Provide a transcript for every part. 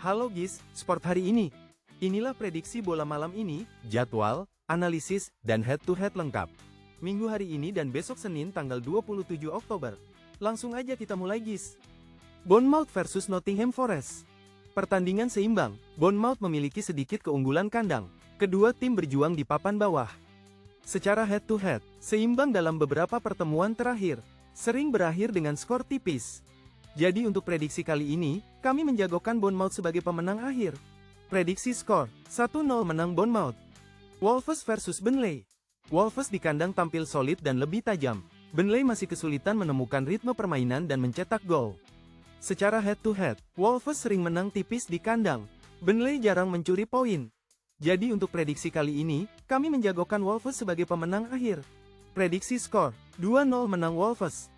Halo guys, sport hari ini. Inilah prediksi bola malam ini, jadwal, analisis, dan head-to-head lengkap. Minggu hari ini dan besok Senin tanggal 27 Oktober. Langsung aja kita mulai guys. Bournemouth versus Nottingham Forest. Pertandingan seimbang, Bournemouth memiliki sedikit keunggulan kandang. Kedua tim berjuang di papan bawah. Secara head-to-head, seimbang dalam beberapa pertemuan terakhir. Sering berakhir dengan skor tipis. Jadi untuk prediksi kali ini, kami menjagokan Bournemouth sebagai pemenang akhir. Prediksi skor, 1-0 menang Bournemouth. Wolves versus Burnley. Wolves di kandang tampil solid dan lebih tajam. Burnley masih kesulitan menemukan ritme permainan dan mencetak gol. Secara head-to-head, Wolves sering menang tipis di kandang. Burnley jarang mencuri poin. Jadi untuk prediksi kali ini, kami menjagokan Wolves sebagai pemenang akhir. Prediksi skor, 2-0 menang Wolves.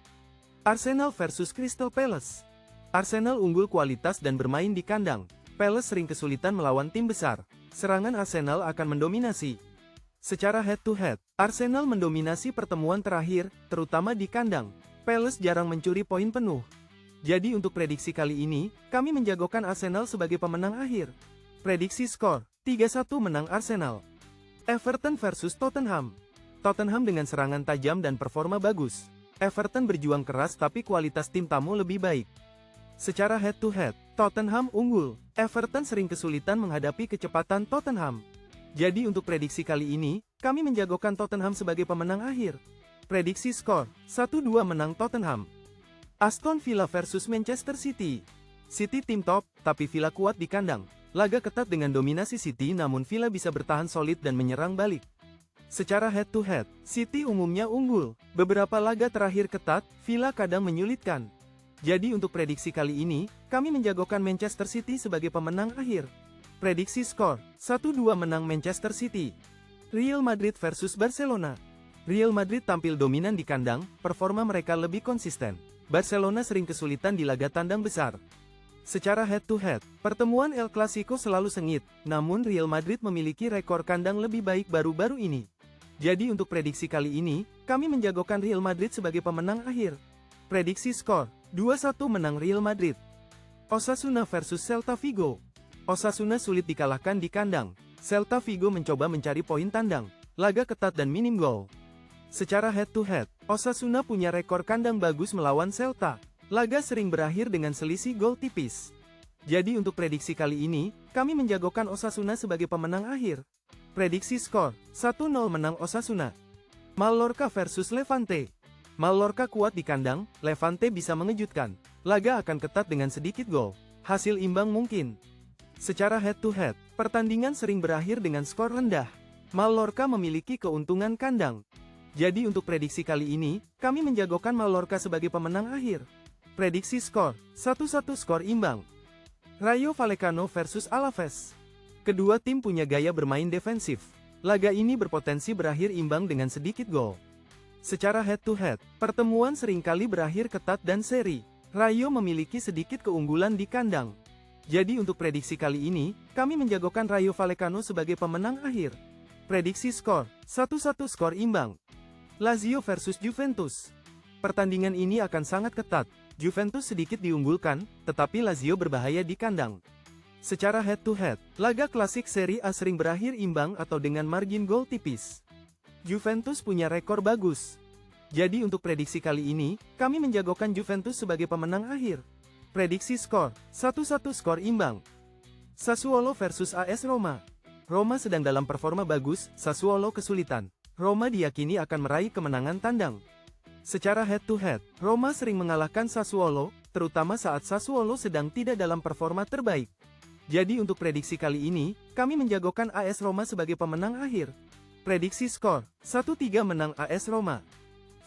Arsenal versus Crystal Palace. Arsenal unggul kualitas dan bermain di kandang. Palace sering kesulitan melawan tim besar. Serangan Arsenal akan mendominasi. Secara head-to-head, Arsenal mendominasi pertemuan terakhir, terutama di kandang. Palace jarang mencuri poin penuh. Jadi untuk prediksi kali ini, kami menjagokan Arsenal sebagai pemenang akhir. Prediksi skor, 3-1 menang Arsenal. Everton versus Tottenham. Tottenham dengan serangan tajam dan performa bagus. Everton berjuang keras tapi kualitas tim tamu lebih baik. Secara head-to-head, Tottenham unggul. Everton sering kesulitan menghadapi kecepatan Tottenham. Jadi untuk prediksi kali ini, kami menjagokan Tottenham sebagai pemenang akhir. Prediksi skor, 1-2 menang Tottenham. Aston Villa versus Manchester City. City tim top, tapi Villa kuat di kandang. Laga ketat dengan dominasi City namun Villa bisa bertahan solid dan menyerang balik. Secara head-to-head, City umumnya unggul. Beberapa laga terakhir ketat, Villa kadang menyulitkan. Jadi untuk prediksi kali ini, kami menjagokan Manchester City sebagai pemenang akhir. Prediksi skor, 1-2 menang Manchester City. Real Madrid versus Barcelona. Real Madrid tampil dominan di kandang, performa mereka lebih konsisten. Barcelona sering kesulitan di laga tandang besar. Secara head-to-head, pertemuan El Clasico selalu sengit, namun Real Madrid memiliki rekor kandang lebih baik baru-baru ini. Jadi untuk prediksi kali ini, kami menjagokan Real Madrid sebagai pemenang akhir. Prediksi skor, 2-1 menang Real Madrid. Osasuna versus Celta Vigo. Osasuna sulit dikalahkan di kandang. Celta Vigo mencoba mencari poin tandang. Laga ketat dan minim gol. Secara head-to-head, Osasuna punya rekor kandang bagus melawan Celta. Laga sering berakhir dengan selisih gol tipis. Jadi untuk prediksi kali ini, kami menjagokan Osasuna sebagai pemenang akhir. Prediksi skor, 1-0 menang Osasuna. Mallorca versus Levante. Mallorca kuat di kandang, Levante bisa mengejutkan. Laga akan ketat dengan sedikit gol. Hasil imbang mungkin. Secara head-to-head, pertandingan sering berakhir dengan skor rendah. Mallorca memiliki keuntungan kandang. Jadi untuk prediksi kali ini, kami menjagokan Mallorca sebagai pemenang akhir. Prediksi skor, 1-1 skor imbang. Rayo Vallecano versus Alaves. Kedua tim punya gaya bermain defensif. Laga ini berpotensi berakhir imbang dengan sedikit gol. Secara head-to-head, pertemuan seringkali berakhir ketat dan seri. Rayo memiliki sedikit keunggulan di kandang. Jadi untuk prediksi kali ini, kami menjagokan Rayo Vallecano sebagai pemenang akhir. Prediksi skor, 1-1 skor imbang. Lazio versus Juventus. Pertandingan ini akan sangat ketat. Juventus sedikit diunggulkan, tetapi Lazio berbahaya di kandang. Secara head-to-head, laga klasik Serie A sering berakhir imbang atau dengan margin gol tipis. Juventus punya rekor bagus. Jadi untuk prediksi kali ini, kami menjagokan Juventus sebagai pemenang akhir. Prediksi skor, 1-1 skor imbang. Sassuolo versus AS Roma. Roma sedang dalam performa bagus, Sassuolo kesulitan. Roma diyakini akan meraih kemenangan tandang. Secara head-to-head, Roma sering mengalahkan Sassuolo, terutama saat Sassuolo sedang tidak dalam performa terbaik. Jadi untuk prediksi kali ini, kami menjagokan AS Roma sebagai pemenang akhir. Prediksi skor, 1-3 menang AS Roma.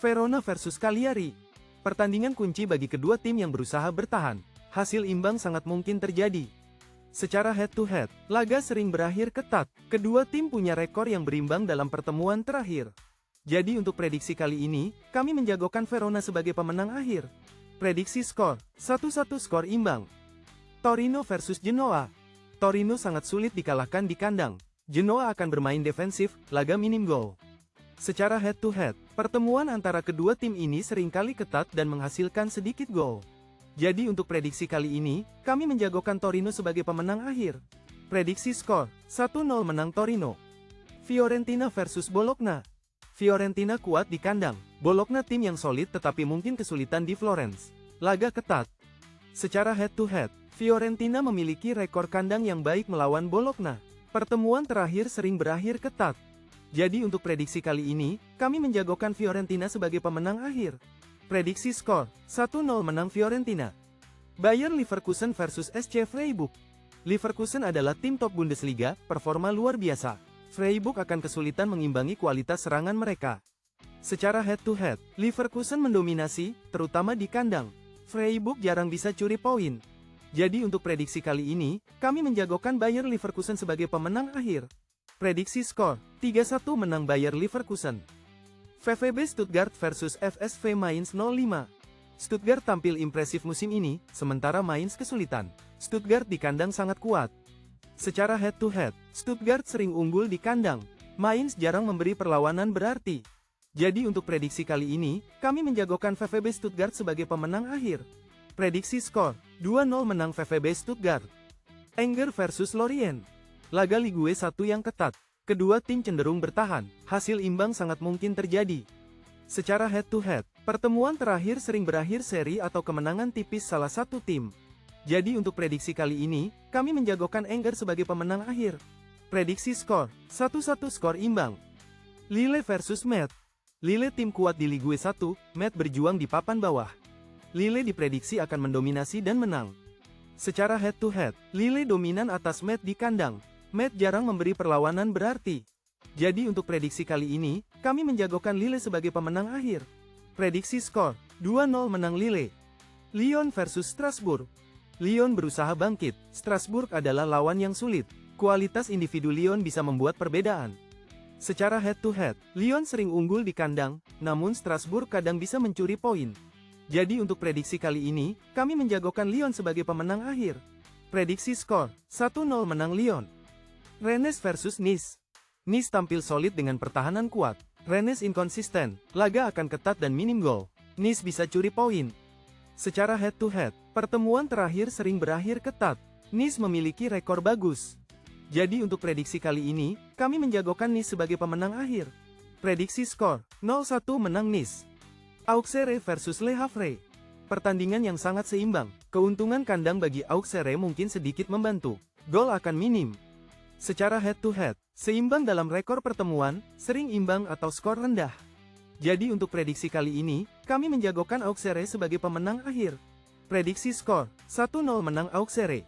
Verona versus Cagliari. Pertandingan kunci bagi kedua tim yang berusaha bertahan. Hasil imbang sangat mungkin terjadi. Secara head-to-head, laga sering berakhir ketat. Kedua tim punya rekor yang berimbang dalam pertemuan terakhir. Jadi untuk prediksi kali ini, kami menjagokan Verona sebagai pemenang akhir. Prediksi skor, 1-1 skor imbang. Torino versus Genoa. Torino sangat sulit dikalahkan di kandang. Genoa akan bermain defensif, laga minim gol. Secara head-to-head, pertemuan antara kedua tim ini seringkali ketat dan menghasilkan sedikit gol. Jadi untuk prediksi kali ini, kami menjagokan Torino sebagai pemenang akhir. Prediksi skor, 1-0 menang Torino. Fiorentina versus Bologna. Fiorentina kuat di kandang. Bologna tim yang solid tetapi mungkin kesulitan di Florence. Laga ketat. Secara head-to-head, Fiorentina memiliki rekor kandang yang baik melawan Bologna. Pertemuan terakhir sering berakhir ketat. Jadi untuk prediksi kali ini, kami menjagokan Fiorentina sebagai pemenang akhir. Prediksi skor, 1-0 menang Fiorentina. Bayer Leverkusen versus SC Freiburg. Leverkusen adalah tim top Bundesliga, performa luar biasa. Freiburg akan kesulitan mengimbangi kualitas serangan mereka. Secara head-to-head, Leverkusen mendominasi, terutama di kandang. Freiburg jarang bisa curi poin. Jadi untuk prediksi kali ini, kami menjagokan Bayer Leverkusen sebagai pemenang akhir. Prediksi skor, 3-1 menang Bayer Leverkusen. VfB Stuttgart versus FSV Mainz 05. Stuttgart tampil impresif musim ini, sementara Mainz kesulitan. Stuttgart di kandang sangat kuat. Secara head-to-head, Stuttgart sering unggul di kandang. Mainz jarang memberi perlawanan berarti. Jadi untuk prediksi kali ini, kami menjagokan VfB Stuttgart sebagai pemenang akhir. Prediksi skor, 2-0 menang VfB Stuttgart. Enger versus Lorient. Laga Ligue 1 yang ketat. Kedua tim cenderung bertahan, hasil imbang sangat mungkin terjadi. Secara head-to-head, pertemuan terakhir sering berakhir seri atau kemenangan tipis salah satu tim. Jadi untuk prediksi kali ini, kami menjagokan Enger sebagai pemenang akhir. Prediksi skor, 1-1 skor imbang. Lille versus Metz. Lille tim kuat di Ligue 1, Metz berjuang di papan bawah. Lille diprediksi akan mendominasi dan menang. Secara head-to-head, Lille dominan atas Metz di kandang. Metz jarang memberi perlawanan berarti. Jadi untuk prediksi kali ini, kami menjagokan Lille sebagai pemenang akhir. Prediksi skor, 2-0 menang Lille. Lyon versus Strasbourg. Lyon berusaha bangkit, Strasbourg adalah lawan yang sulit. Kualitas individu Lyon bisa membuat perbedaan. Secara head-to-head, Lyon sering unggul di kandang, namun Strasbourg kadang bisa mencuri poin. Jadi untuk prediksi kali ini, kami menjagokan Lyon sebagai pemenang akhir. Prediksi skor, 1-0 menang Lyon. Rennes versus Nice. Nice tampil solid dengan pertahanan kuat. Rennes inkonsisten, laga akan ketat dan minim gol. Nice bisa curi poin. Secara head-to-head, pertemuan terakhir sering berakhir ketat. Nice memiliki rekor bagus. Jadi untuk prediksi kali ini, kami menjagokan Nice sebagai pemenang akhir. Prediksi skor, 0-1 menang Nice. Auxerre versus Le Havre. Pertandingan yang sangat seimbang. Keuntungan kandang bagi Auxerre mungkin sedikit membantu. Gol akan minim. Secara head-to-head, seimbang dalam rekor pertemuan, sering imbang atau skor rendah. Jadi untuk prediksi kali ini, kami menjagokan Auxerre sebagai pemenang akhir. Prediksi skor, 1-0 menang Auxerre.